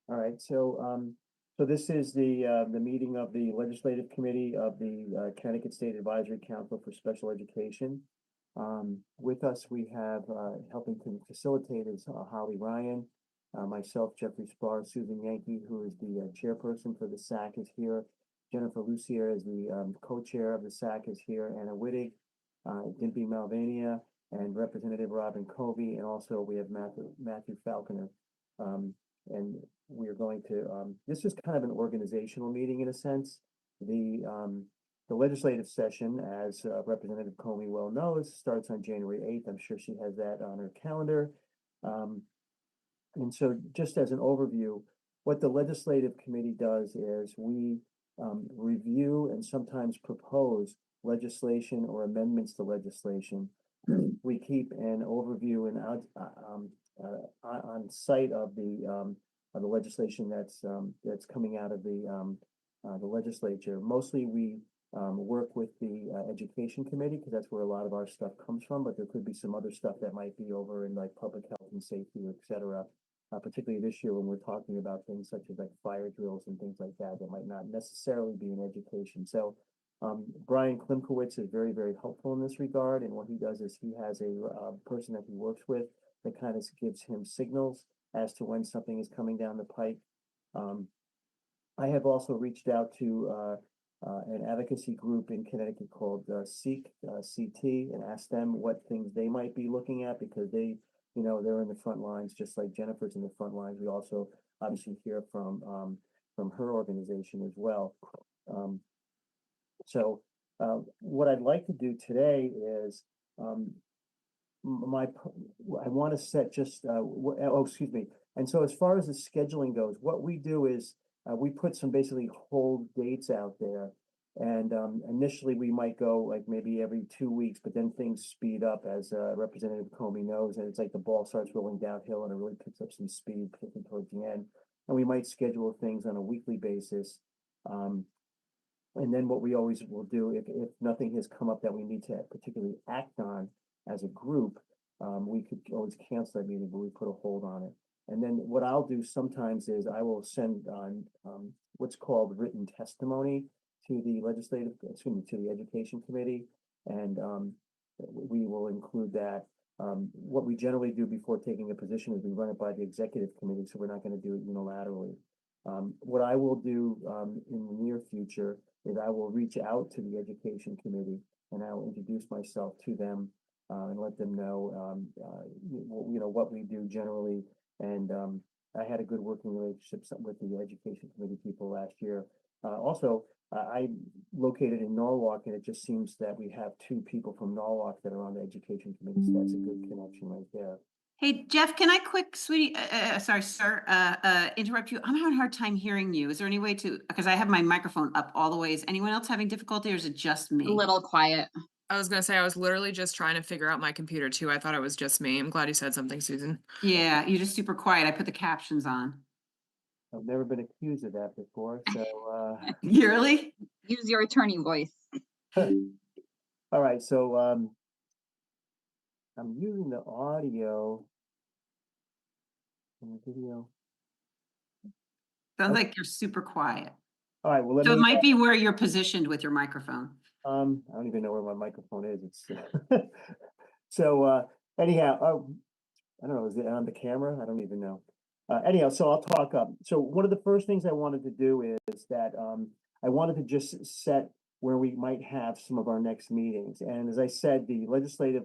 All right, so this is the meeting of the Legislative Committee of the Connecticut State Advisory Council for Special Education. With us, we have helping to facilitate is Holly Ryan, myself, Jeffrey Spar, Susan Yankee, who is the chairperson for the SAC is here. Jennifer Lucier is the co-chair of the SAC is here. Anna Wittig, Dimpy Malvania, and Representative Robin Covey, and also we have Matthew Falconer. And we are going to, this is kind of an organizational meeting in a sense. The legislative session, as Representative Comey well knows, starts on January 8th. I'm sure she has that on her calendar. And so just as an overview, what the legislative committee does is we review and sometimes propose legislation or amendments to legislation. We keep an overview and on site of the legislation that's coming out of the legislature. Mostly we work with the education committee because that's where a lot of our stuff comes from, but there could be some other stuff that might be over in like public health and safety, et cetera. Particularly this year when we're talking about things such as like fire drills and things like that that might not necessarily be in education. So Brian Klimkowitz is very, very helpful in this regard. And what he does is he has a person that he works with that kind of gives him signals as to when something is coming down the pike. I have also reached out to an advocacy group in Connecticut called SEEK, CT, and asked them what things they might be looking at because they, you know, they're in the front lines, just like Jennifer's in the front lines. We also obviously hear from her organization as well. So what I'd like to do today is I want to set just excuse me. And so as far as the scheduling goes, what we do is we put some basically hold dates out there. And initially we might go like maybe every 2 weeks, but then things speed up as Representative Comey knows, and it's like the ball starts rolling downhill and it really picks up some speed, particularly towards the end. And we might schedule things on a weekly basis. And then what we always will do, if nothing has come up that we need to particularly act on as a group, we could always cancel that meeting, but we put a hold on it. And then what I'll do sometimes is I will send on what's called written testimony to the to the education committee, and we will include that. What we generally do before taking a position is we run it by the executive committee, so we're not going to do it unilaterally. What I will do in the near future is I will reach out to the education committee and I will introduce myself to them and let them know, you know, what we do generally. And I had a good working relationship with the education committee people last year. Also, I'm located in Norwalk, and it just seems that we have two people from Norwalk that are on the education committee, so that's a good connection right there. Hey, Jeff, can I sweetie, sorry, sir, interrupt you? I'm having a hard time hearing you. Is there any way to, because I have my microphone up all the way. Is anyone else having difficulty or is it just A me? little quiet. I was gonna say I was literally just trying to figure out my computer too. I thought it was just me. I'm glad you said something, Susan. Yeah, you're just super quiet. I put the captions on. I've never been accused of that before, so Really? Use your attorney voice. all right, so I'm using the audio and the video. Sounds Okay. like you're super quiet. All right, well, let So it me, might be where you're positioned with your microphone. I don't even know where my microphone is. It's so anyhow, I don't know, is it on the camera? I don't even know. Anyhow, so I'll talk up. So one of the first things I wanted to do is that I wanted to just set where we might have some of our next meetings. And as I said, the legislative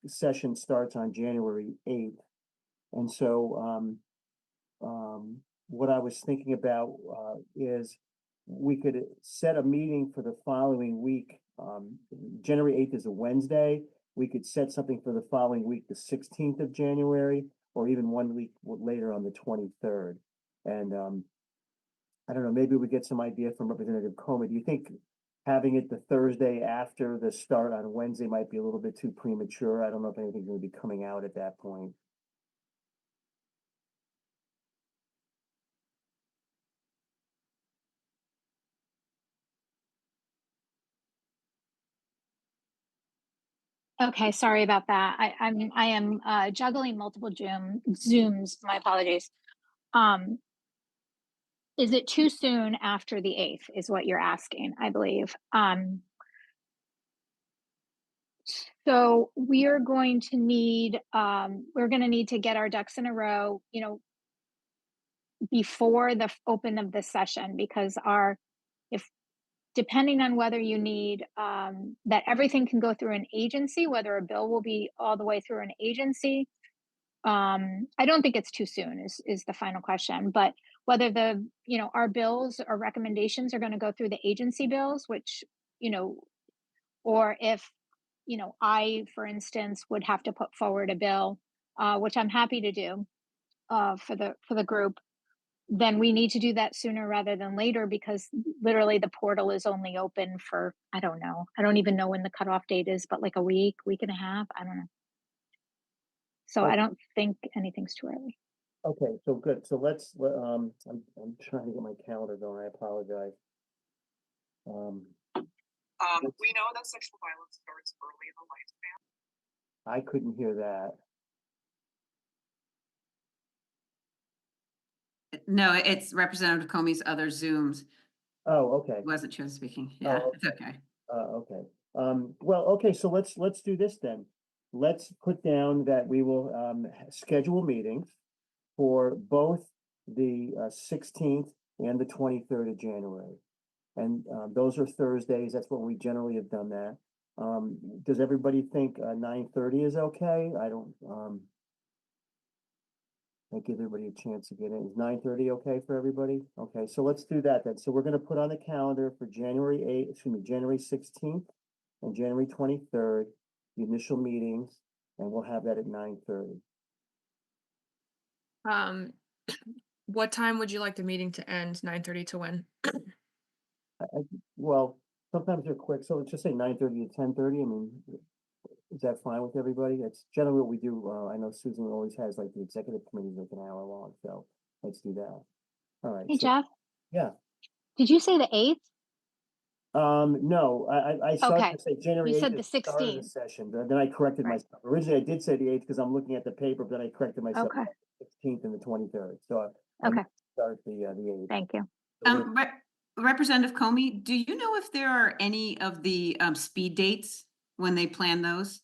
session starts on January 8th. And so what I was thinking about is we could set a meeting for the following week. January 8th is a Wednesday. We could set something for the following week, the 16th of January, or even 1 week later on the 23rd. And I don't know, maybe we get some idea from Representative Comey. Do you think having it the Thursday after the start on Wednesday might be a little bit too premature? I don't know if anything's going to be coming out at that point. Okay, sorry about that. I am juggling multiple Zooms. My apologies. Um, is it too soon after the 8th is what you're asking, I believe. So we're going to need, to get our ducks in a row, before the open of the session, because if depending on whether you need, that everything can go through an agency, whether a bill will be all the way through an agency. I don't think it's too soon is the final question, but whether our bills or recommendations are going to go through the agency bills, which, or if, I, for instance, would have to put forward a bill, which I'm happy to do, for the group, then we need to do that sooner rather than later, because literally the portal is only open for, I don't know. I don't even know when the cutoff date is, but like a week and a half. I don't know. So I Okay. don't think anything's too early. Okay, so good. So I'm trying to get my calendar going. I apologize. We know that sexual violence starts early in the lifespan. I couldn't hear that. No, it's Representative Comey's other Zooms. Oh, okay. Wasn't she was speaking? Yeah, Oh, it's okay. Okay. Well, okay, so let's do this then. Let's put down that we will schedule meetings for both the 16th and the 23rd of January. And those are Thursdays. That's when we generally have done that. Does everybody think 9:30 is okay? I give everybody a chance to get in. Is 9:30 okay for everybody? Okay, so let's do that then. So we're gonna put on the calendar for January 16th and January 23rd, the initial meetings, and we'll have that at 9:30. What time would you like the meeting to end? 9:30 to when? Well, sometimes they're quick, so let's just say 9:30 to 10:30. I mean, is that fine with everybody? That's generally what we do. I know Susan always has like the executive committee like an hour long, so let's do that. All right. Hey, So, Jeff, yeah. did you say the 8th? No, I started Okay. to say January You 8th said is the the start of the 16th. session, but then I corrected Right. myself. Originally, I did say the 8th because I'm looking at the paper, but then I corrected myself. Okay. 16th and the 23rd. So I Okay. start the 8th. Thank you. So we're gonna- Representative Comey, do you know if there are any of the speed dates when they plan those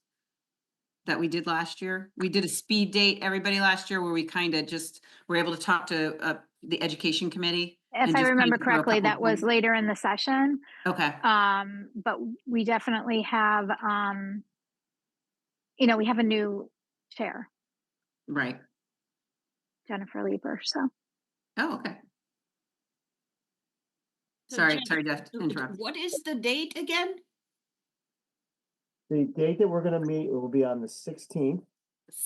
that we did last year? We did a speed date, everybody, last year, where we kind of just were able to talk to the education committee. If and I just kind remember of throw a correctly, couple that was points. later in the session. Okay, But we definitely have, we have a new chair, right. Jennifer Lieber, so. Oh, okay. So Sorry, Jeff, sorry to interrupt. What is the date again? The date that we're gonna meet will be on the 16th.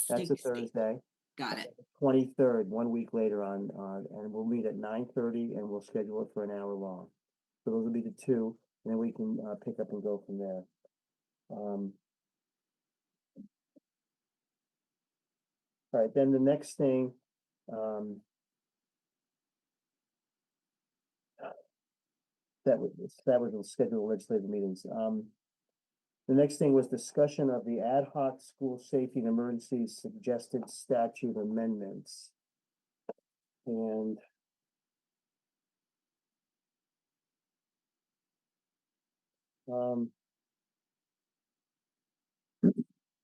That's a 16th. Thursday. Got it. 23rd, 1 week later and we'll meet at 9:30 and we'll schedule it for an hour long. So those will be the two, and then we can pick up and go from there. All right, then the next thing, that was the schedule of legislative meetings. The next thing was discussion of the ad hoc school safety and emergencies suggested statute amendments. And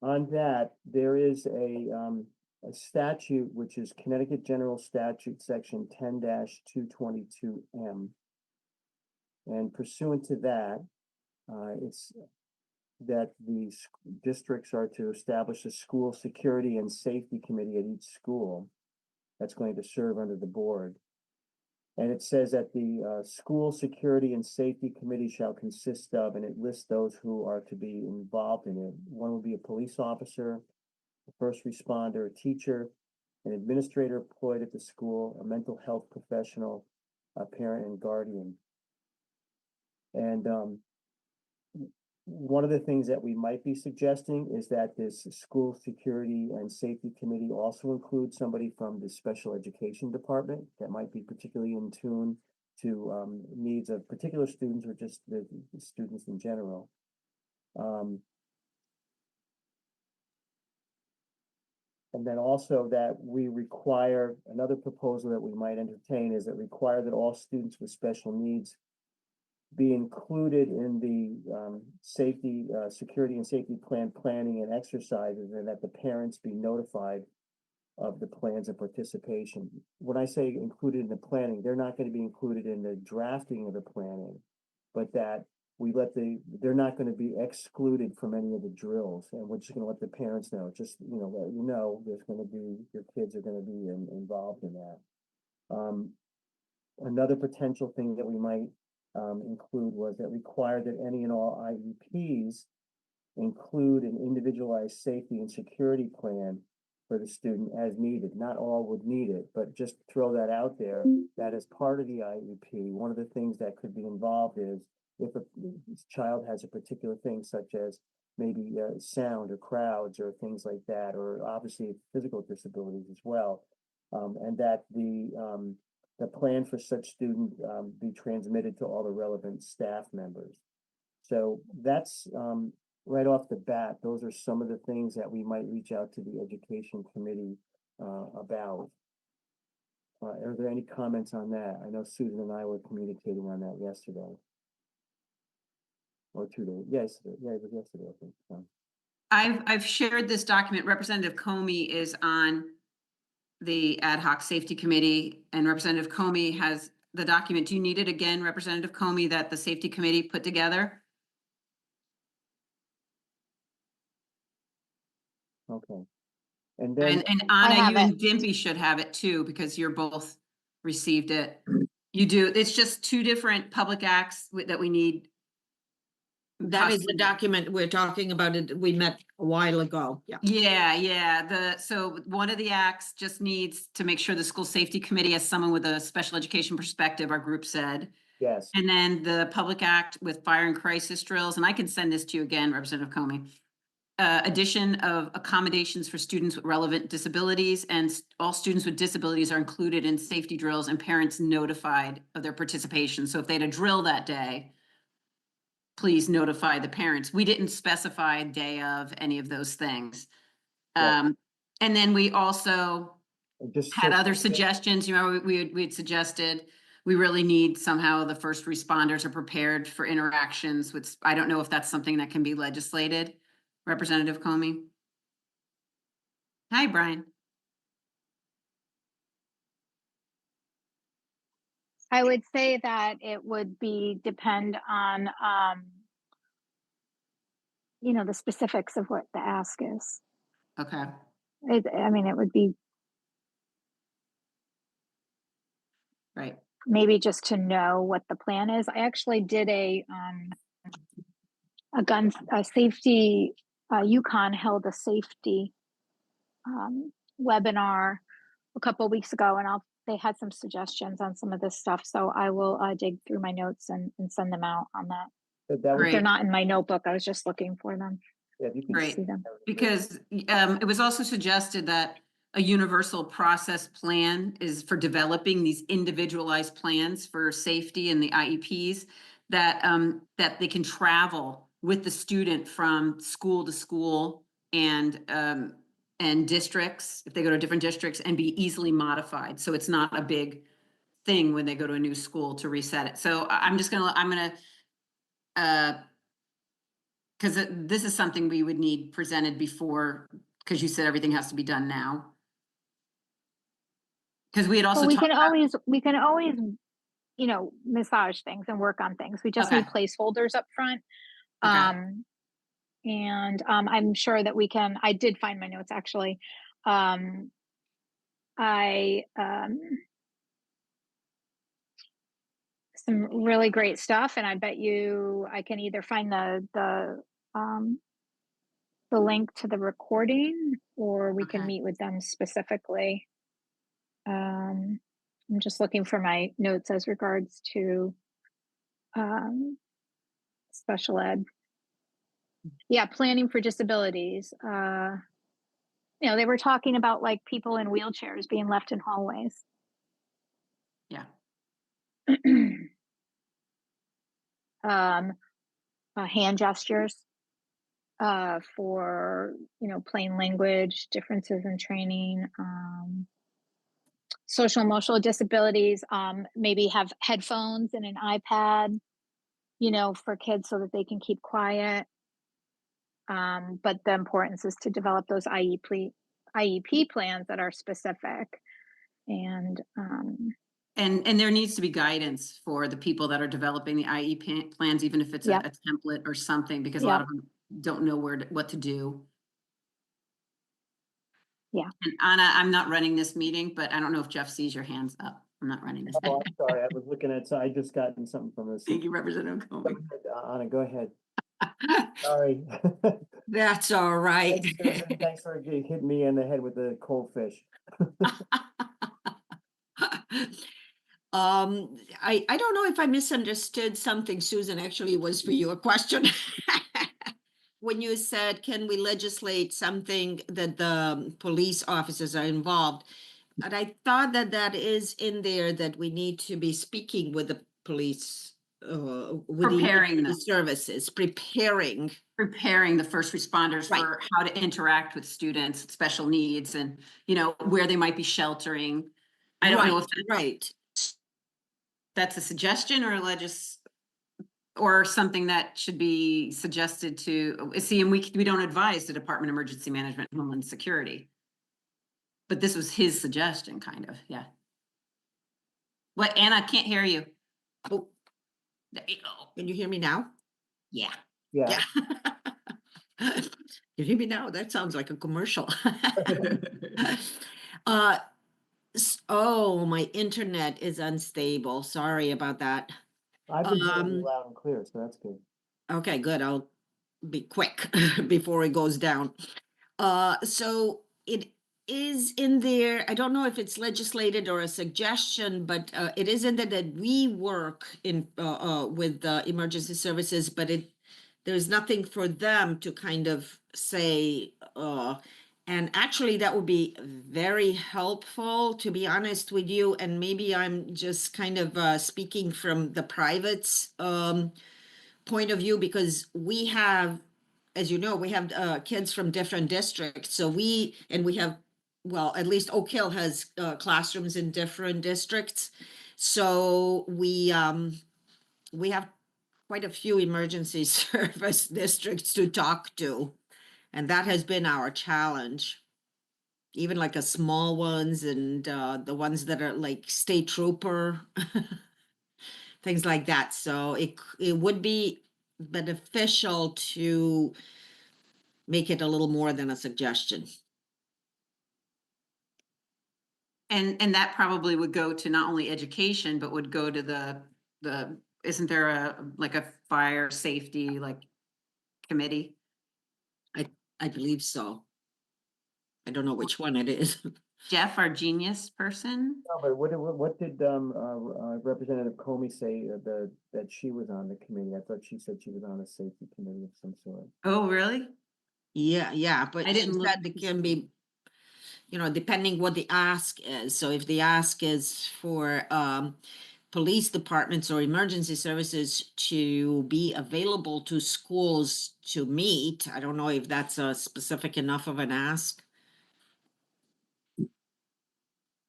on that, there is a statute, which is Connecticut General Statute, section 10-222M. And pursuant to that, it's that the districts are to establish a school security and safety committee at each school that's going to serve under the board. And it says that the school security and safety committee shall consist of, and it lists those who are to be involved in it. One will be a police officer, a first responder, a teacher, an administrator employed at the school, a mental health professional, a parent and guardian. And one of the things that we might be suggesting is that this school security and safety committee also includes somebody from the special education department that might be particularly in tune to needs of particular students or just the students in general. And then also that we require, another proposal that we might entertain is that require that all students with special needs be included in the safety, security and safety plan planning and exercises, and that the parents be notified of the plans and participation. When I say included in the planning, they're not going to be included in the drafting of the planning, but that we they're not going to be excluded from any of the drills, and we're just going to let the parents know, just, let there's going to be, your kids are going to be involved in that. Another potential thing that we might include was that require that any and all IEPs include an individualized safety and security plan for the student as needed. Not all would need it, but just throw that out there, that as part of the IEP, one of the things that could be involved is if a child has a particular thing such as maybe sound or crowds or things like that, or obviously physical disabilities as well, and that the plan for such student be transmitted to all the relevant staff members. So that's right off the bat, those are some of the things that we might reach out to the education committee about. Are there any comments on that? I know Susan and I were communicating on that yesterday. Or 2 days, yesterday, yeah, it was yesterday, I think. So. I've shared this document. Representative Comey is on the ad hoc safety committee, and Representative Comey has the document. Do you need it again, Representative Comey, that the safety committee put together? Okay. And then And I Anna, have you and it. Dimpy should have it too, because you're both received it. You do. It's just two different public acts that we need. That is the document we're talking about. It we met a while ago. Yeah. Yeah. So one of the acts just needs to make sure the school safety committee has someone with a special education perspective, our group said. yes, And then the public act with fire and crisis drills, and I can send this to you again, Representative Comey. Addition of accommodations for students with relevant disabilities, and all students with disabilities are included in safety drills and parents notified of their participation. So if they had a drill that day, please notify the parents. We didn't specify a day of any of those things. Yeah. And then we also just had so- other suggestions. We had suggested we really need somehow the first responders are prepared for interactions with, I don't know if that's something that can be legislated. Representative Comey. Hi, Brian. I would say that it would depend on, the specifics of what the ask is. Okay. It would be Right. maybe just to know what the plan is. I actually did a safety, UConn held a safety webinar a couple of weeks ago, and they had some suggestions on some of this stuff. So I will dig through my notes and send them out on that. that was, Great. They're not in my notebook. I was just looking for them. yeah, you can Great. See them. Because it was also suggested that a universal process plan is for developing these individualized plans for safety and the IEPs, that that they can travel with the student from school to school and districts, if they go to different districts, and be easily modified. So it's not a big thing when they go to a new school to reset it. So I'm gonna because this is something we would need presented before, because you said everything has to be done now. Because we had also Well, we talked can about, always, massage things and work on things. We just need Okay. placeholders up front. Okay. And I'm sure that I did find my notes actually. Some really great stuff, and I bet I can either find the link to the recording, or we can Okay. meet with them specifically. I'm just looking for my notes as regards to special ed. Yeah, planning for disabilities. They were talking about like people in wheelchairs being left in hallways. Yeah. Hand gestures. for, plain language, differences in training, social emotional disabilities, maybe have headphones and an iPad, for kids so that they can keep quiet. But the importance is to develop those IEP plans that are specific. And And there needs to be guidance for the people that are developing the IE plans, even if it's a Yep. a template or something, because a lot of them don't know what to do. Yeah. And Anna, I'm not running this meeting, but I don't know if Jeff sees your hands up. I'm not running this. Oh, I'm sorry, I was looking at, so I just gotten something from this. Thank you, Representative Go Comey. ahead, Anna, go ahead. Sorry. That's all right. Thanks, Susan. Thanks for hitting me in the head with the cold fish. I don't know if I misunderstood something, Susan, actually it was for you, a question. When you said, can we legislate something that the police officers are involved? And I thought that that is in there, that we need to be speaking with the police, with the Preparing them. emergency services, preparing. Preparing the first responders Right. for how to interact with students with special needs and, where they might be sheltering. I don't know if Right. that's a suggestion or or something that should be suggested to, see, and we don't advise the Department of Emergency Management and Homeland Security. But this was his suggestion, kind of, yeah. What, Anna, can't hear you. Oh, There you go. can you hear me now? Yeah. Yeah, You hear me now? That sounds like a commercial. Oh, my internet is unstable. Sorry about that. I've been hearing you Um, loud and clear, so that's good. Okay, good. I'll be quick before it goes down. So it is in there. I don't know if it's legislated or a suggestion, but it is in there that we work in with the emergency services, but there's nothing for them to kind of say, and actually that would be very helpful, to be honest with you. And maybe I'm just kind of speaking from the privates point of view, because we have, as you know, we have kids from different districts. So we have, well, at least Oak Hill has classrooms in different districts. So we have quite a few emergency service districts to talk to. And that has been our challenge. Even like a small ones and the ones that are like state trooper, things like that. So it would be beneficial to make it a little more than a suggestion. And that probably would go to not only education, but would go to the, isn't there a fire safety committee? I believe so. I don't know which one it is. Jeff, our genius person? No, but what did Representative Comey say that she was on the committee? I thought she said she was on a safety committee of some sort. Oh, really? Yeah, but I she didn't look- said it can be, depending what the ask is. So if the ask is for police departments or emergency services to be available to schools to meet, I don't know if that's a specific enough of an ask.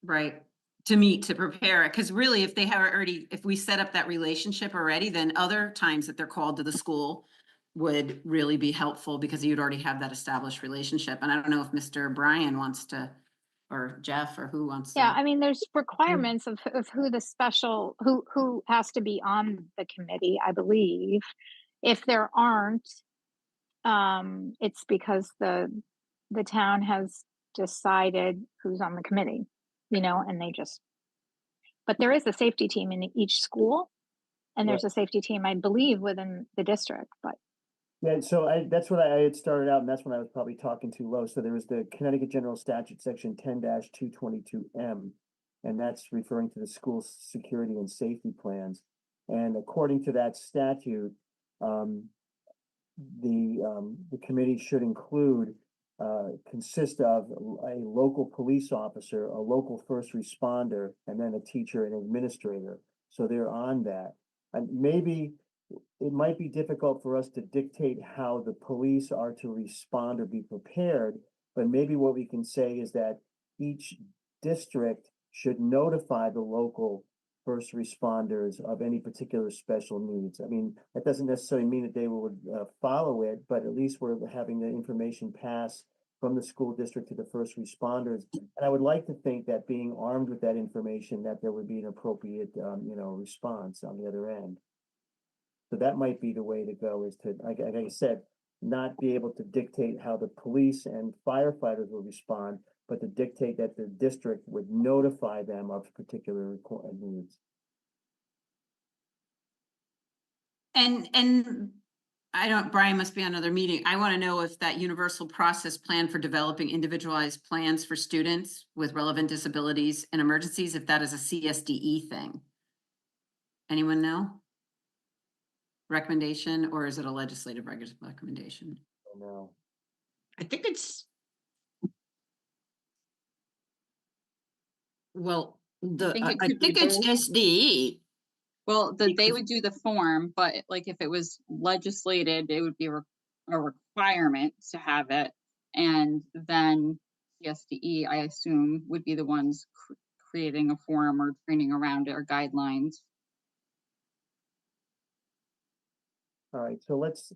Right, to meet, to prepare it, because really, if they have if we set up that relationship already, then other times that they're called to the school would really be helpful, because you'd already have that established relationship. And I don't know if Mr. Brian wants to, or Jeff, or who wants to. yeah, I mean, there's requirements of who the special, who has to be on the committee, I believe. If there aren't, it's because the town has decided who's on the committee, and but there is a safety team in each school, and there's a safety team, I believe, within the district, but Yeah, so that's what I had started out, and that's when I was probably talking too low. So there was the Connecticut General Statute, section 10-222M, and that's referring to the school security and safety plans. And according to that statute, the committee should consist of a local police officer, a local first responder, and then a teacher and administrator. So they're on that. And maybe it might be difficult for us to dictate how the police are to respond or be prepared, but maybe what we can say is that each district should notify the local first responders of any particular special needs. I mean, that doesn't necessarily mean that they would follow it, but at least we're having the information pass from the school district to the first responders. And I would like to think that being armed with that information, that there would be an appropriate, response on the other end. So that might be the way to go, is to, like I said, not be able to dictate how the police and firefighters will respond, but to dictate that the district would notify them of particular needs. And I don't, Brian must be on another meeting. I want to know if that universal process plan for developing individualized plans for students with relevant disabilities and emergencies, if that is a CSDE thing. Anyone know? Recommendation, or is it a legislative recommendation? I don't know. I think it's. Well, think it I could be think it's both. SDE. Well, they Because- would do the form, but like if it was legislated, it would be a requirement to have it. And then the SDE, I assume, would be the ones creating a form or training around it or guidelines. All right, so let's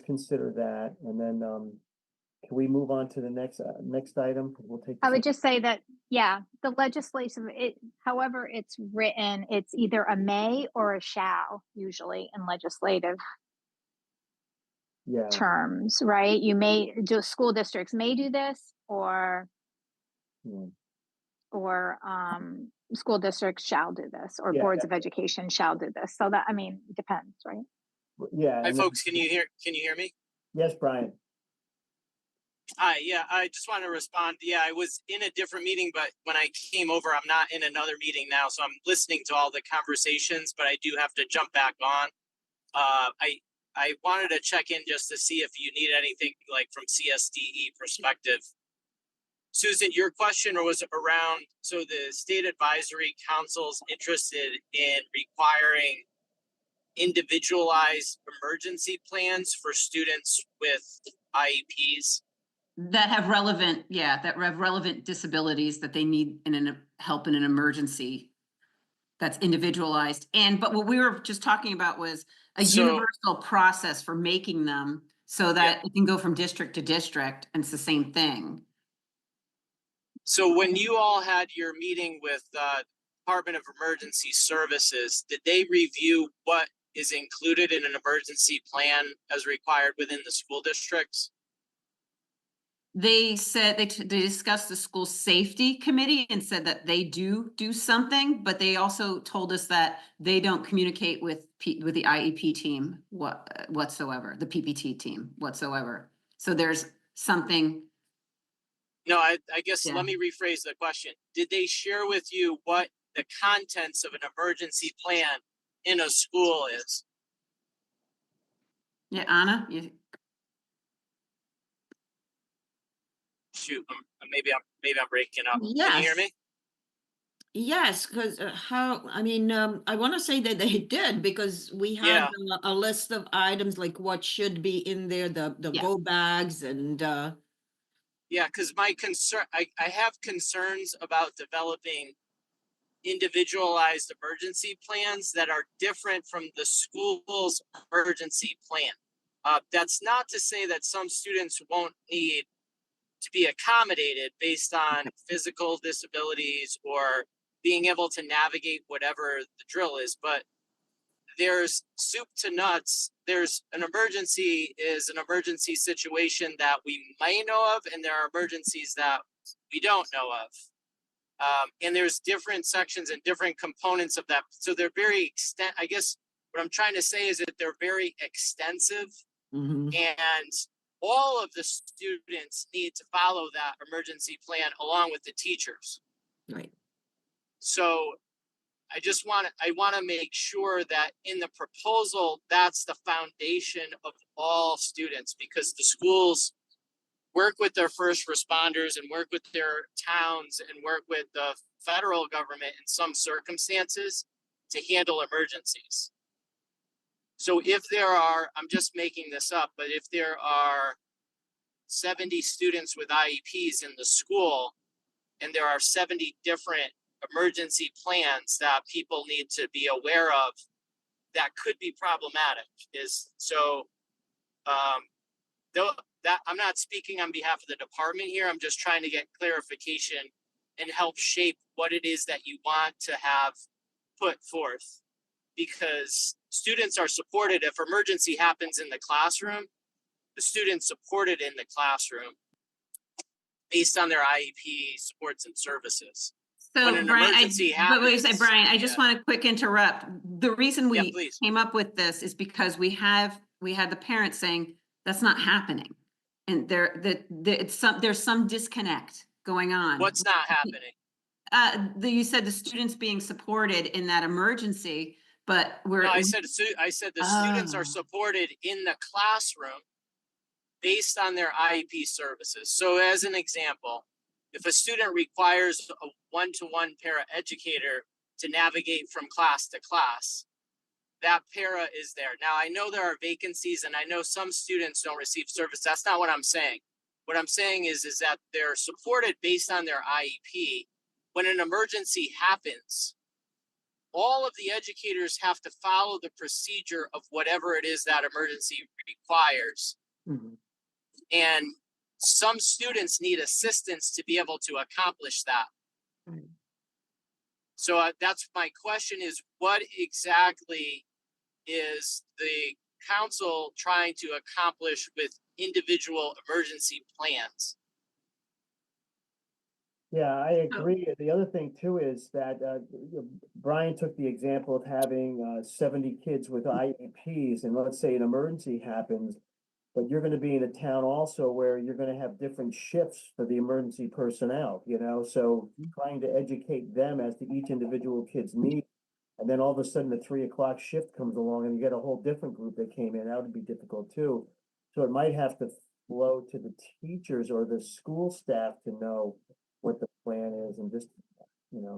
consider that, and then, can we move on to the next item? We'll take. I this- would just say that, yeah, the legislation, however it's written, it's either a may or a shall, usually in legislative Yeah, terms, right? You may do, school districts may do this, or yeah. school districts shall do this, or Yeah, boards of education shall do this. So that, I mean, it depends, right? Yeah. Hi, and then- folks. Can you hear me? Yes, Brian. Hi, yeah, I just want to respond. Yeah, I was in a different meeting, but when I came over, I'm not in another meeting now, so I'm listening to all the conversations, but I do have to jump back on. I wanted to check in just to see if you need anything like from CSDE perspective. Susan, your question was around, so the state advisory council's interested in requiring individualized emergency plans for students with IEPs. That have relevant, yeah, that have relevant disabilities that they need help in an emergency. That's individualized. But what we were just talking about was a So- universal process for making them so that it can go from district to district, and it's the same thing. So when you all had your meeting with Department of Emergency Services, did they review what is included in an emergency plan as required within the school districts? They said they discussed the school safety committee and said that they do something, but they also told us that they don't communicate with the IEP team whatsoever, the PPT team whatsoever. So there's something. No, I guess Yeah. let me rephrase the question. Did they share with you what the contents of an emergency plan in a school is? Yeah, Anna, Shoot, maybe I'm breaking up. Can you hear Yes. me? Yes, because I want to say that they did, because we had a list of items like what should be in there, the Yeah. go bags and Yeah, because my concern, I have concerns about developing individualized emergency plans that are different from the school's emergency plan. That's not to say that some students won't need to be accommodated based on physical disabilities or being able to navigate whatever the drill is, but there's soup to nuts. There's an emergency is an emergency situation that we may know of, and there are emergencies that we don't know of. And there's different sections and different components of that. So they're very I guess what I'm trying to say is that they're very extensive, Mhm. and all of the students need to follow that emergency plan along with the teachers. Right. So I want to make sure that in the proposal, that's the foundation of all students, because the schools work with their first responders and work with their towns and work with the federal government in some circumstances to handle emergencies. So if there are, I'm just making this up, but if there are 70 students with IEPs in the school, and there are 70 different emergency plans that people need to be aware of, that could be problematic. Though that I'm not speaking on behalf of the department here, I'm just trying to get clarification and help shape what it is that you want to have put forth. Because students are supported. If emergency happens in the classroom, the students supported in the classroom based on their IEP supports and services. So When an Brian, emergency but wait a second, happens- Brian, I just yeah. want to quick interrupt. The reason Yeah, we please. came up with this is because we had the parents saying, that's not happening. And there's some disconnect going on. What's not happening? You said the students being supported in that emergency, but we're. No, I said the students Ah. are supported in the classroom based on their IEP services. So as an example, if a student requires a one-to-one paraeducator to navigate from class to class, that para is there. Now, I know there are vacancies and I know some students don't receive service. That's not what I'm saying. What I'm saying is that they're supported based on their IEP. When an emergency happens, all of the educators have to follow the procedure of whatever it is that emergency requires. Mhm. And some students need assistance to be able to accomplish that. Right. So that's my question is, what exactly is the council trying to accomplish with individual emergency plans? Yeah, I So- agree. The other thing too is that Brian took the example of having 70 kids with IEPs, and let's say an emergency happens, but you're gonna be in a town also where you're gonna have different shifts for the emergency personnel, so trying to educate them as to each individual kid's need. And then all of a sudden, the 3 o'clock shift comes along and you get a whole different group that came in, that would be difficult too. So it might have to flow to the teachers or the school staff to know what the plan is and just,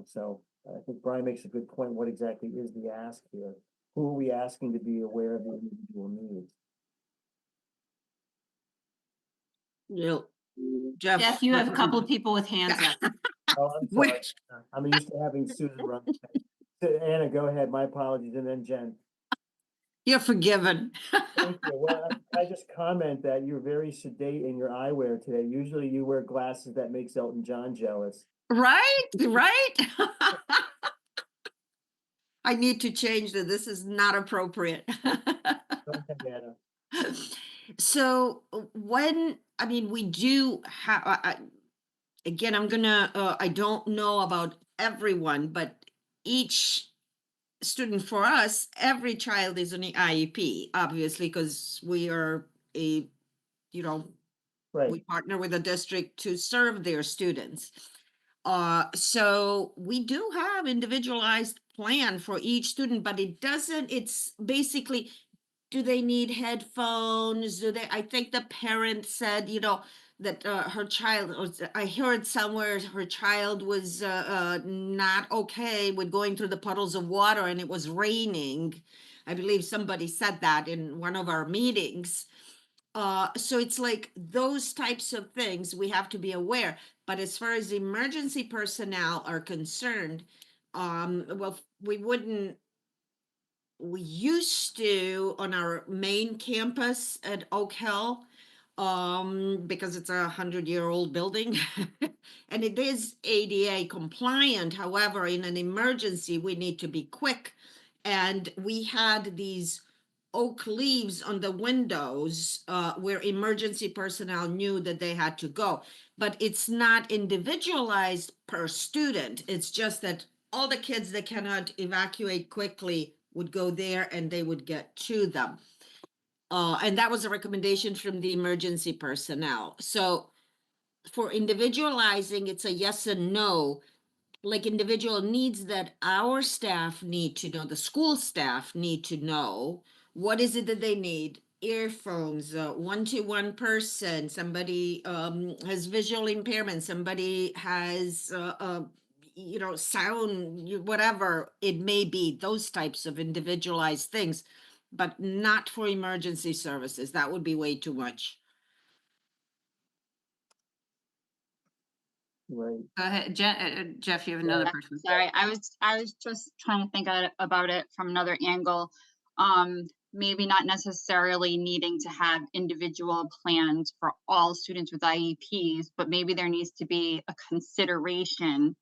so I think Brian makes a good point. What exactly is the ask here? Who are we asking to be aware of the individual needs? Jeff. Jeff, you have a couple of people with hands up. Oh, I'm sorry. Which, I'm used to having Susan run. Anna, go ahead. My apologies. And then Jen. you're forgiven. Thank you. Well, I just comment that you're very sedate in your eyewear today. Usually you wear glasses that makes Elton John jealous. Right, right. I need to change that. This is not appropriate. Go ahead, Anna. So we do have, again, I don't know about everyone, but each student for us, every child is an IEP, obviously, because we are we Right. partner with a district to serve their students. So we do have individualized plan for each student, but it's basically, do they need headphones? I think the parent said, that her child, I heard somewhere her child was not okay with going through the puddles of water and it was raining. I believe somebody said that in one of our meetings. So it's like those types of things we have to be aware. But as far as emergency personnel are concerned, we used to on our main campus at Oak Hill, because it's 100-year-old building and it is ADA compliant. However, in an emergency, we need to be quick. And we had these oak leaves on the windows where emergency personnel knew that they had to go. But it's not individualized per student. It's just that all the kids that cannot evacuate quickly would go there and they would get to them. And that was a recommendation from the emergency personnel. So for individualizing, it's a yes and no, like individual needs that our staff need to know, the school staff need to know. What is it that they need? Earphones, one-to-one person, somebody has visual impairment, somebody has sound, whatever it may be, those types of individualized things. but not for emergency services. That would be way too much. Right. Go ahead, Jeff, you have another person. Sorry, I was just trying to think about it from another angle. Maybe not necessarily needing to have individual plans for all students with IEPs, but maybe there needs to be a consideration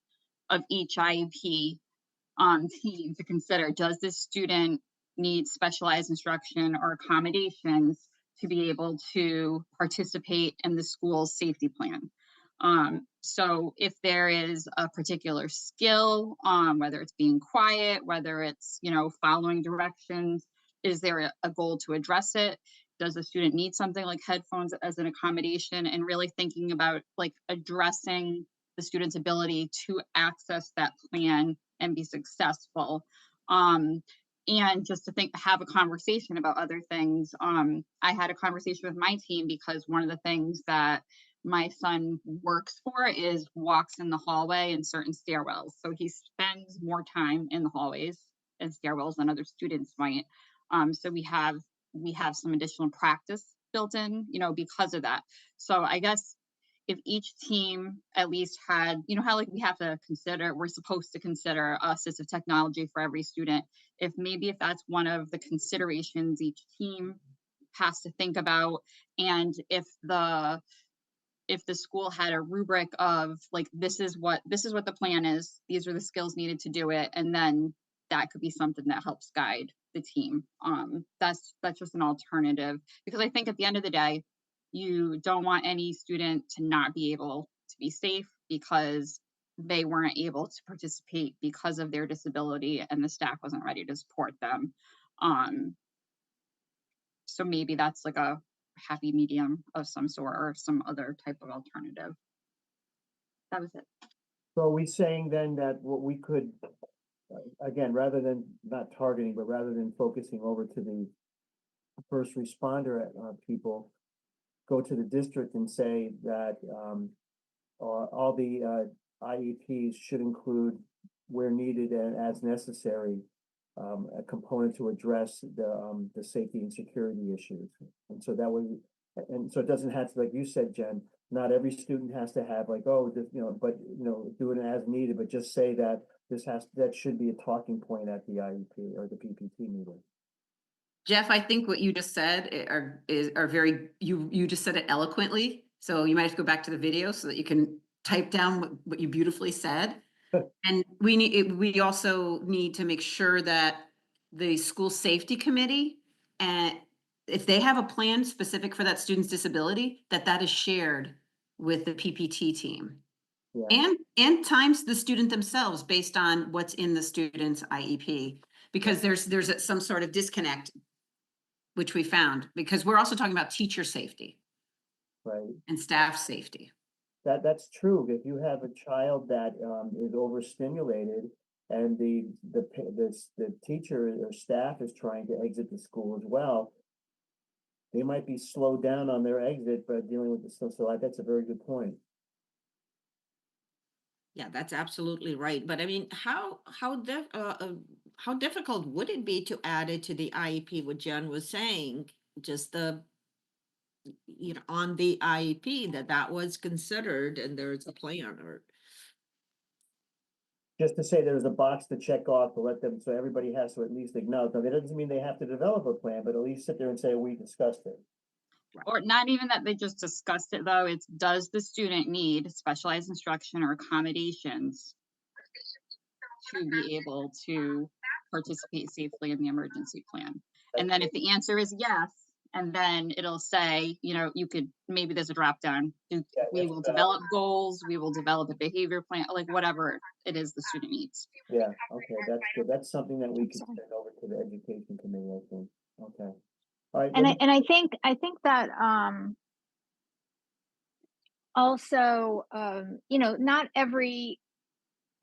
of each IEP team to consider. Does this student need specialized instruction or accommodations to be able to participate in the school's safety plan? So if there is a particular skill, whether it's being quiet, whether it's, following directions, is there a goal to address it? Does the student need something like headphones as an accommodation? And really thinking about like addressing the student's ability to access that plan and be successful. And just to have a conversation about other things. I had a conversation with my team because one of the things that my son works for is walks in the hallway and certain stairwells. So he spends more time in the hallways and stairwells than other students might. So we have some additional practice built in, because of that. So I guess if each team at least had, how like we're supposed to consider assistive technology for every student. If that's one of the considerations each team has to think about, and if the school had a rubric of like, this is what the plan is, these are the skills needed to do it, and then that could be something that helps guide the team. That's just an alternative, because I think at the end of the day, you don't want any student to not be able to be safe because they weren't able to participate because of their disability and the staff wasn't ready to support them. So maybe that's like a happy medium of some sort or some other type of alternative. That was it. So are we saying then that what we could, again, rather than not targeting, but rather than focusing over to the first responder people, go to the district and say that all the IEPs should include, where needed and as necessary, a component to address the safety and security issues. And so that way, and so it doesn't have to, like you said, Jen, not every student has to have like, but do it as needed, but just say that that should be a talking point at the IEP or the PPT meeting. Jeff, I think what you just said are very, you just said it eloquently. So you might have to go back to the video so that you can type down what you beautifully said. And we also need to make sure that the school safety committee, and if they have a plan specific for that student's disability, that is shared with the PPT team. Yeah. And times the student themselves based on what's in the student's IEP, because there's some sort of disconnect, which we found, because we're also talking about teacher safety. Right. And staff safety. That's true. If you have a child that is overstimulated and the teacher or staff is trying to exit the school as well, they might be slowed down on their exit, but dealing with that's a very good point. Yeah, that's absolutely right. But I mean, how difficult would it be to add it to the IEP? What Jen was saying, just on the IEP that was considered and there's a plan, or Just to say there's a box to check off to let them, so everybody has to at least acknowledge. Now, that doesn't mean they have to develop a plan, but at least sit there and say, we discussed it. Or not even that they just discussed it though, it's does the student need specialized instruction or accommodations to be able to participate safely in the emergency plan? And then if the answer is yes, and then it'll say, maybe there's a drop down. We will develop goals, we will develop a behavior plan, like whatever it is the student needs. Yeah, okay, that's good. That's something that we can send over to the education committee, I think. Okay. All right. And I think that also not every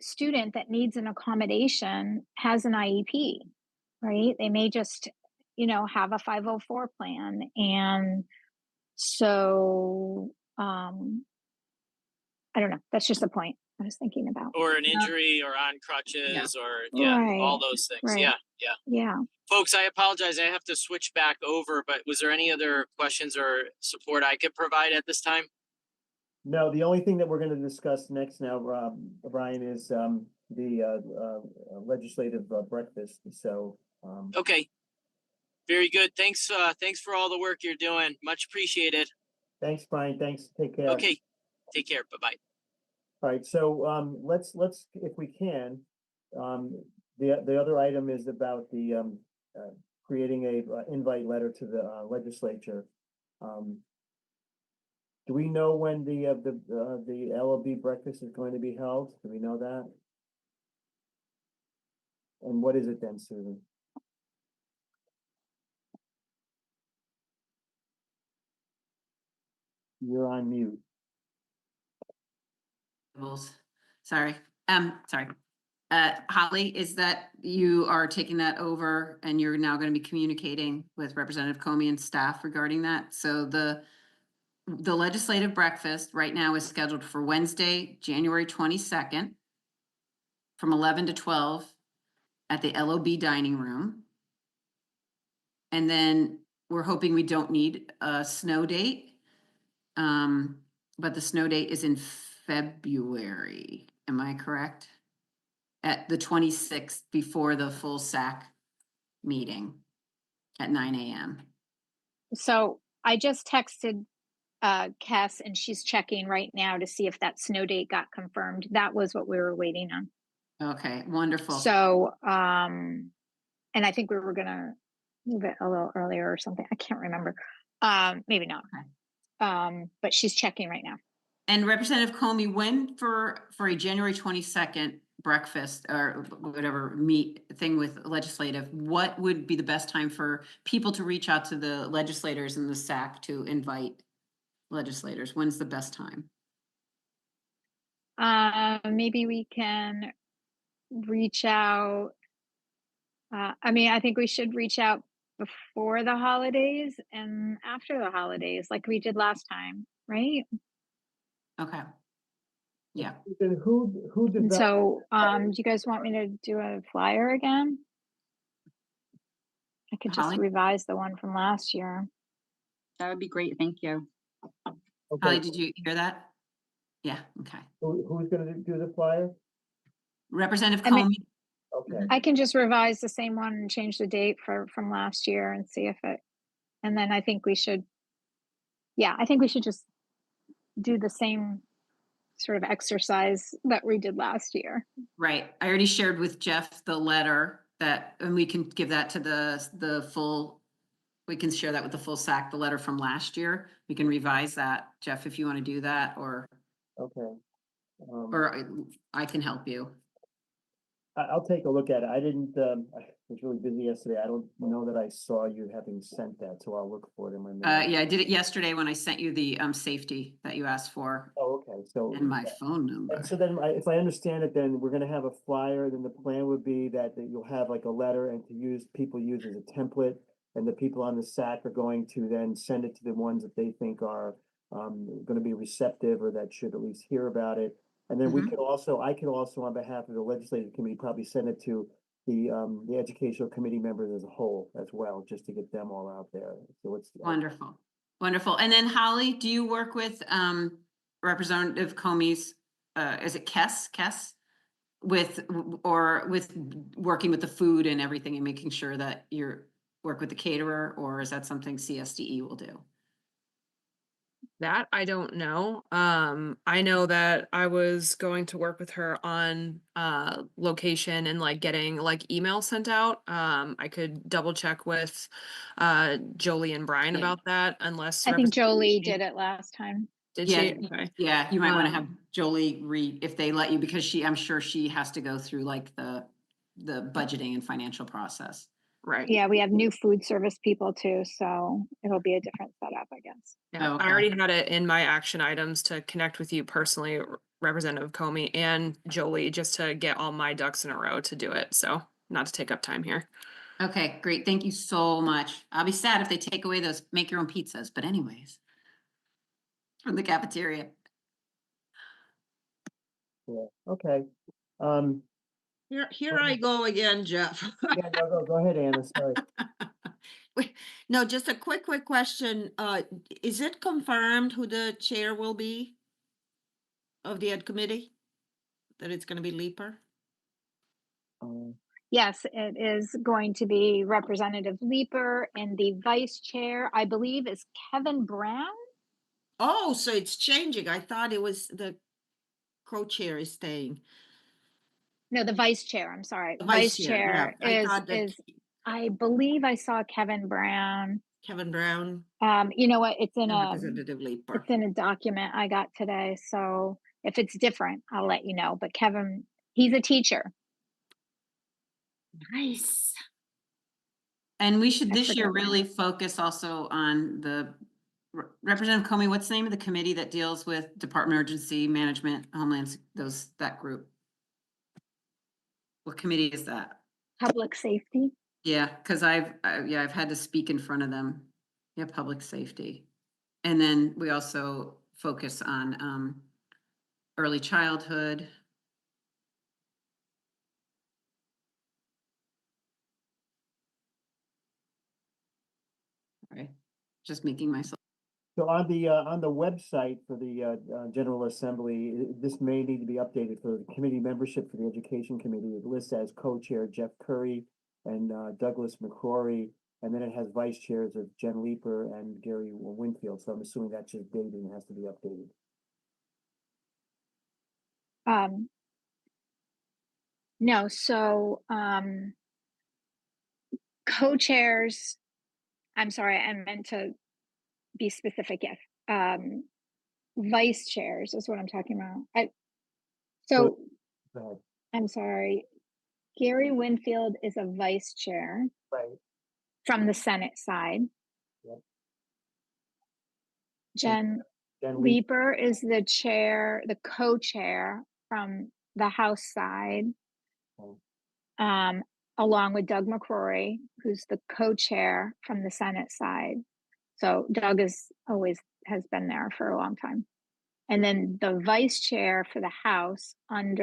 student that needs an accommodation has an IEP, right? They may just have a 504 plan, and so I don't know, that's just a point. I was thinking about. or an injury or on crutches or, all Right, those things. right. Yeah. Yeah. Folks, I apologize. I have to switch back over, but was there any other questions or support I could provide at this time? No, the only thing that we're gonna discuss next now, Brian, is, the, legislative breakfast, so, Okay. Very good. Thanks for all the work you're doing. Much appreciated. thanks, Brian, thanks, take care. Okay. Take care. Bye-bye. All right, so, let's, if we can, the other item is about the, creating a, invite letter to the, legislature. Do we know when the LOB breakfast is going to be held? Do we know that? And what is it then, Susan? You're on mute. Rules. Sorry, sorry. Holly, is that you are taking that over and you're now going to be communicating with Representative Comey and staff regarding that? So the legislative breakfast right now is scheduled for Wednesday, January 22nd from 11 to 12 at the LOB dining room. And then we're hoping we don't need a snow date. But the snow date is in February. Am I correct? At the 26th before the full SAC meeting at 9 a.m. So I just texted Cass and she's checking right now to see if that snow date got confirmed. That was what we were waiting on. Okay, wonderful. So, and I think we were gonna move it a little earlier or something. I can't remember. Maybe not. But she's checking right now. And Representative Comey, when for a January 22nd breakfast or whatever thing with legislative, what would be the best time for people to reach out to the legislators in the SAC to invite legislators? When's the best time? Maybe we can reach out. I mean, I think we should reach out before the holidays and after the holidays, like we did last time, right? Okay. Yeah. Then who And developed? so, do you guys want me to do a flyer again? I could just Holly? revise the one from last year. That would be great. Thank you. Holly, Okay, did you hear that? Yeah, okay. who's gonna do the flyer? Representative I mean- Comey, Okay, I can just revise the same one and change the date from last year and see if it, and then I think we should, I think we should just do the same sort of exercise that we did last year. right. I already shared with Jeff the letter and we can give that to the full, we can share that with the full SAC, the letter from last year. We can revise that, Jeff, if you want to do that, or okay. I can help you. I'll take a look at it. I didn't, I was really busy yesterday. I don't know that I saw you having sent that, so I'll look for it in my mail. Yeah, I did it yesterday when I sent you the safety that you asked for Oh, okay, so. and my phone number. And so then, if I understand it, then we're gonna have a flyer, then the plan would be that you'll have like a letter and people use as a template. And the people on the SAC are going to then send it to the ones that they think are, gonna be receptive or that should at least hear about it. And then I could also, on behalf of the legislative committee, probably send it to the educational committee members as a whole as well, just to get them all out there. So it's. Wonderful, wonderful. And then Holly, do you work with Representative Comey's, is it Kess? With working with the food and everything and making sure that you're work with the caterer, or is that something CSDE will do? That I don't know. I know that I was going to work with her on location and like getting like emails sent out. I could double check with Jolie and Brian Yeah. about that, unless I think Jolie Representative did it last time. Did Yeah, she? Okay. Yeah, you might want to have Um, Jolie read if they let you, because I'm sure she has to go through like the budgeting and financial process. Right. Yeah, we have new food service people too, so it'll be a different setup, I guess. Yeah, Oh, okay. I already had it in my action items to connect with you personally, Representative Comey and Jolie, just to get all my ducks in a row to do it. So not to take up time here. Okay, great. Thank you so much. I'll be sad if they take away those make your own pizzas, but anyways. From the cafeteria. Yeah, okay. Um, Here I go again, Jeff. yeah, go ahead, Anna, sorry. Wait, no, just a quick question. Is it confirmed who the chair will be of the Ed Committee? That it's gonna be Leaper? Um, Yes, it is going to be Representative Leeper, and the vice chair, I believe, is Kevin Brown. Oh, so it's changing. I thought it was the co-chair is staying. No, the vice chair, I'm sorry. The Vice chair, chair yeah. I thought that I believe I saw Kevin Brown. Kevin Brown You know what, and Representative Leaper. it's in a document I got today, so if it's different, I'll let you know, but Kevin, he's a teacher. Nice. And we should I this year forget really when. focus also on the Representative Comey, what's the name of the committee that deals with Department of Emergency Management, that group? What committee is that? Public safety. Yeah, because I've had to speak in front of them. Yeah, public safety. And then we also focus on early childhood. Right, just making myself. So on the website for the General Assembly, this may need to be updated for the committee membership for the Education Committee. It lists as co-chair Jeff Curry and Douglas McCrory, and then it has vice chairs of Jen Leeper and Gary Winfield. So I'm assuming that's just dated and has to be updated. No, so co-chairs, I'm sorry, I meant to be specific, yes. Vice chairs is what I'm talking about. So Go ahead. I'm sorry, Gary Winfield is a vice chair Right. from the Senate side. Yep. Jen Jen Leeper. Leeper is the chair, the co-chair from the House side. Oh. Along with Doug McCrory, who's the co-chair from the Senate side. So Doug has been there for a long time. And then the vice chair for the House and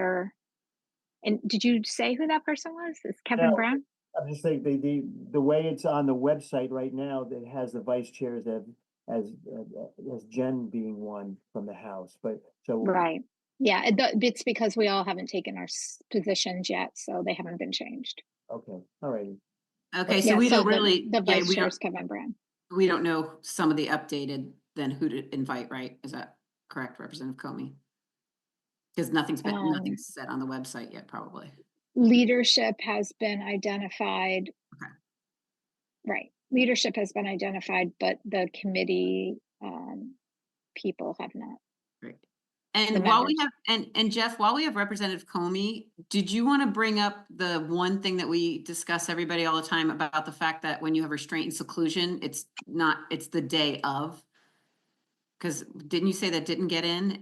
did you say who that person was? It's Kevin No. Brown? I'm just saying the way it's on the website right now, that has the vice chairs as Jen being one from the House, but so. Right. Yeah, it's because we all haven't taken our positions yet, so they haven't been changed. Okay, all righty. Okay, so Yeah, we don't the- really, The yeah, vice we chair don't, is Kevin Brown. we don't know some of the updated, then who to invite, right? Is that correct, Representative Comey? Because nothing's set on the website yet, probably. Leadership has been identified. Okay. Right. Leadership has been identified, but the committee people have not. Great. The And while we members. have, and Jeff, while we have Representative Comey, did you want to bring up the one thing that we discuss everybody all the time about the fact that when you have restraint and seclusion, it's the day of? Because didn't you say that didn't get in?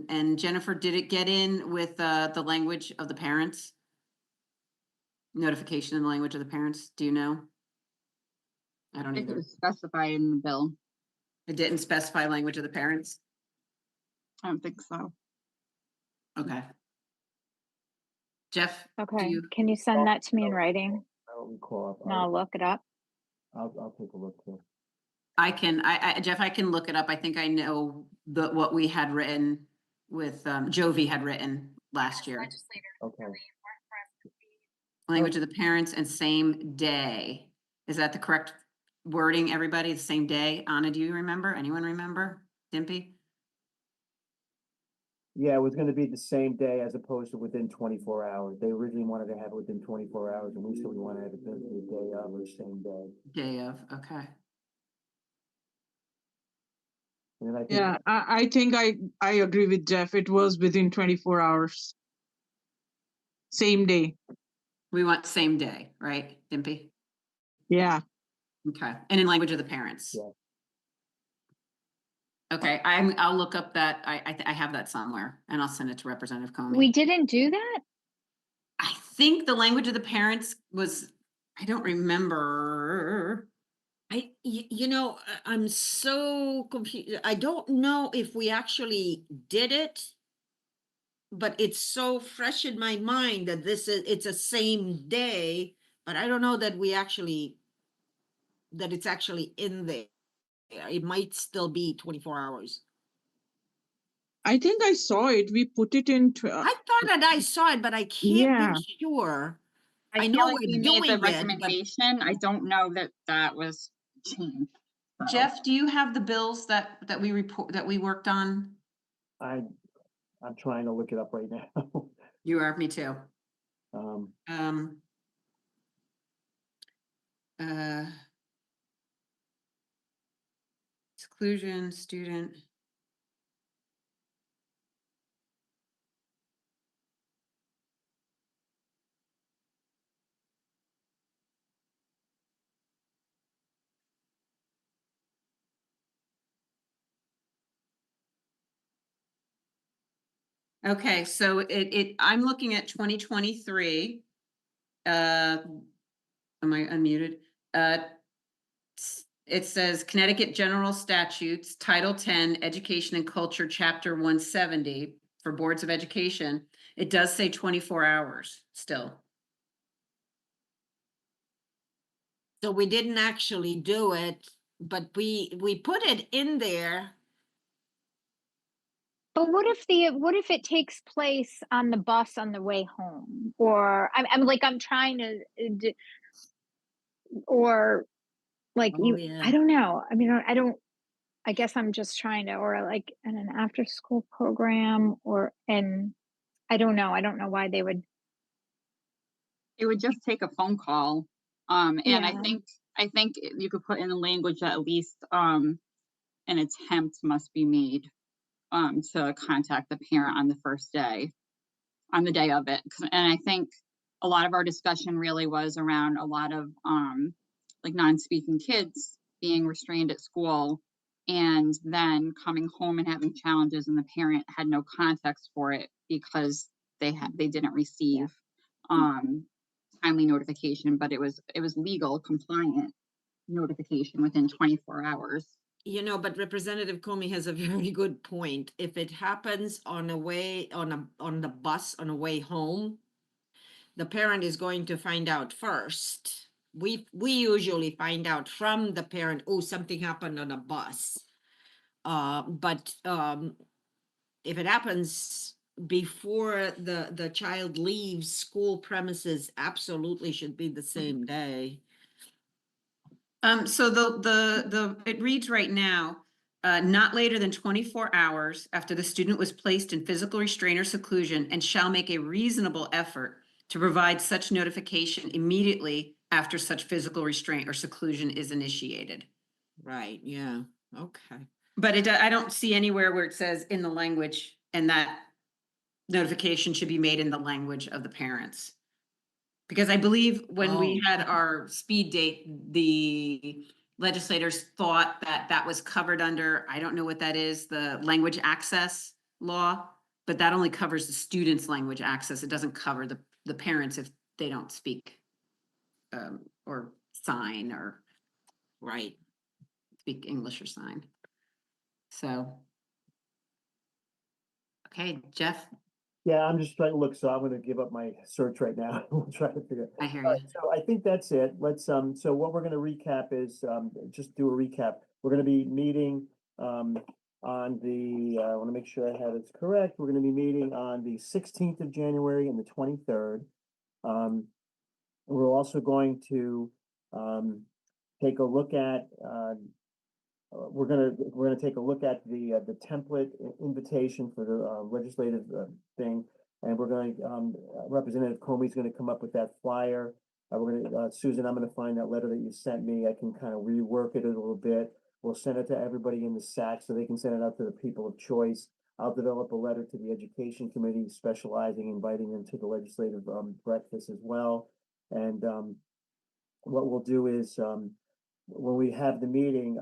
And Jennifer, did it get in with the language of the parents? Notification in the language of the parents, do you know? I don't I think it either. was specified in the bill. It didn't specify language of the parents? I don't think so. Okay. Jeff? do Okay. you- Can you send that to me in writing? I don't recall. And I'll look it up. I'll take a look too. Jeff, I can look it up. I think I know what we had written with, Jovi had written last year. Okay. Language of the parents and same day. Is that the correct wording, everybody? The same day? Anna, do you remember? Anyone remember? Dimpy? Yeah, it was gonna be the same day as opposed to within 24 hours. They originally wanted to have it within 24 hours, and we said we wanted to have it the day of or same day. Day of, okay. And then I think. Yeah, I think I agree with Jeff. It was within 24 hours. Same day. We want same day, right, Dimpy? Yeah. Okay, and in language of the parents? Yeah. Okay, I'll look up that, I have that somewhere, and I'll send it to Representative Comey. We didn't do that? I think the language of the parents was, I don't remember. I'm so confused. I don't know if we actually did it but it's so fresh in my mind that it's a same day, but I don't know that that it's actually in there. It might still be 24 hours. I think I saw it. We put it in. I thought that I saw it, but I can't Yeah. be sure. I I feel know like we we're made the doing it, but recommendation. I don't know that that was changed. so. Jeff, do you have the bills that we report, that we worked on? I'm trying to look it up right now. You are, me too. Um, Uh, Exclusion, student. Okay, so I'm looking at 2023. Am I unmuted? It says Connecticut General Statutes, Title 10, Education and Culture, Chapter 170 for Boards of Education. It does say 24 hours still. so we didn't actually do it, but we put it in there. But what if it takes place on the bus on the way home? Or I'm trying to, or like Oh, I yeah. don't know. I mean, I guess I'm just trying to, or like in an after school program and I don't know. I don't know why they would. It would just take a phone call. And Yeah. I think you could put in the language that at least an attempt must be made to contact the parent on the first day, on the day of it. And I think a lot of our discussion really was around a lot of like non-speaking kids being restrained at school and then coming home and having challenges, and the parent had no context for it because they didn't receive timely notification, but it was legal compliant notification within 24 hours. You know, but Representative Comey has a very good point. If it happens on the bus on the way home, the parent is going to find out first. We usually find out from the parent, oh, something happened on a bus. But if it happens before the child leaves school premises, absolutely should be the same day. So it reads right now, not later than 24 hours after the student was placed in physical restraint or seclusion and shall make a reasonable effort to provide such notification immediately after such physical restraint or seclusion is initiated. Right, yeah, okay. But I don't see anywhere where it says in the language, and that notification should be made in the language of the parents. Because I believe when we had our speed date, the legislators thought that was covered under, I don't know what that is, the language access law, but that only covers the students' language access. It doesn't cover the parents if they don't speak or sign or Right. speak English or sign. So, okay, Jeff, yeah, I'm just trying to look, so I'm gonna give up my search right now. We'll try to figure. I hear All you. right, so I think that's it. Let's, so what we're gonna recap is, just do a recap. We're gonna be meeting, on the, I wanna make sure I have it correct. We're gonna be meeting on the 16th of January and the 23rd. We're also going to, take a look at, we're gonna take a look at the template invitation for the legislative thing. And we're going, Representative Comey's gonna come up with that flyer. We're gonna, Susan, I'm gonna find that letter that you sent me. I can kind of rework it a little bit. We'll send it to everybody in the SAC so they can send it out to the people of choice. I'll develop a letter to the Education Committee specializing, inviting them to the legislative breakfast as well. And what we'll do is, when we have the meeting,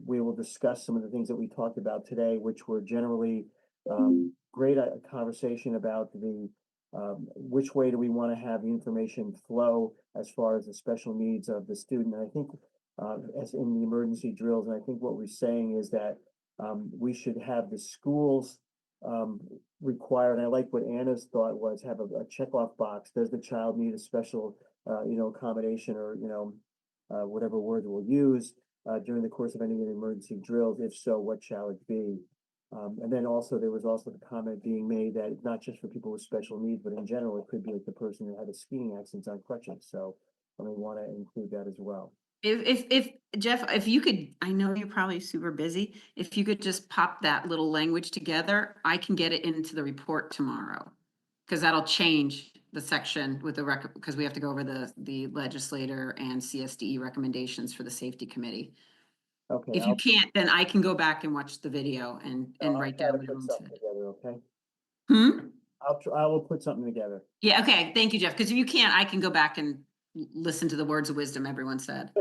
we will discuss some of the things that we talked about today, which were generally great conversation about the which way do we want to have the information flow as far as the special needs of the student. And I think as in the emergency drills, and I think what we're saying is that we should have the schools require, and I like what Anna's thought was, have a checkoff box. Does the child need a special, accommodation or, whatever word we'll use, during the course of any emergency drills? If so, what shall it be? And then also, there was also the comment being made that not just for people with special needs, but in general, it could be like the person who had a skiing accident on crutches. So I want to include that as well. If Jeff, if you could, I know you're probably super busy. If you could just pop that little language together, I can get it into the report tomorrow. Cause that'll change the section with the because we have to go over the legislator and CSDE recommendations for the safety committee. Okay. If you can't, then I can go back and watch the video and I'll write try down to what put everyone something said. together, okay? Hmm? I will put something together. Yeah, okay, thank you, Jeff, because if you can't, I can go back and listen to the words of wisdom everyone said.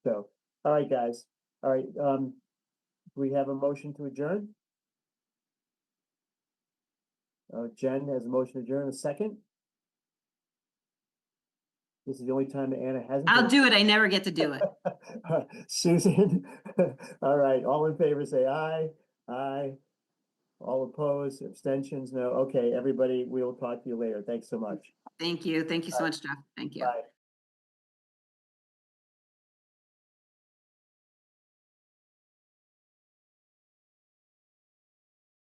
So, all right, guys. All right, we have a motion to adjourn. Jen has a motion to adjourn, a second. This is the only time that Anna hasn't. I'll do it, I never get to do it. Susan, all right, all in favor, say aye. Aye. All opposed, abstentions, no. Okay, everybody, we will talk to you later. Thanks so much. Thank you so much, Jeff, thank you. Bye.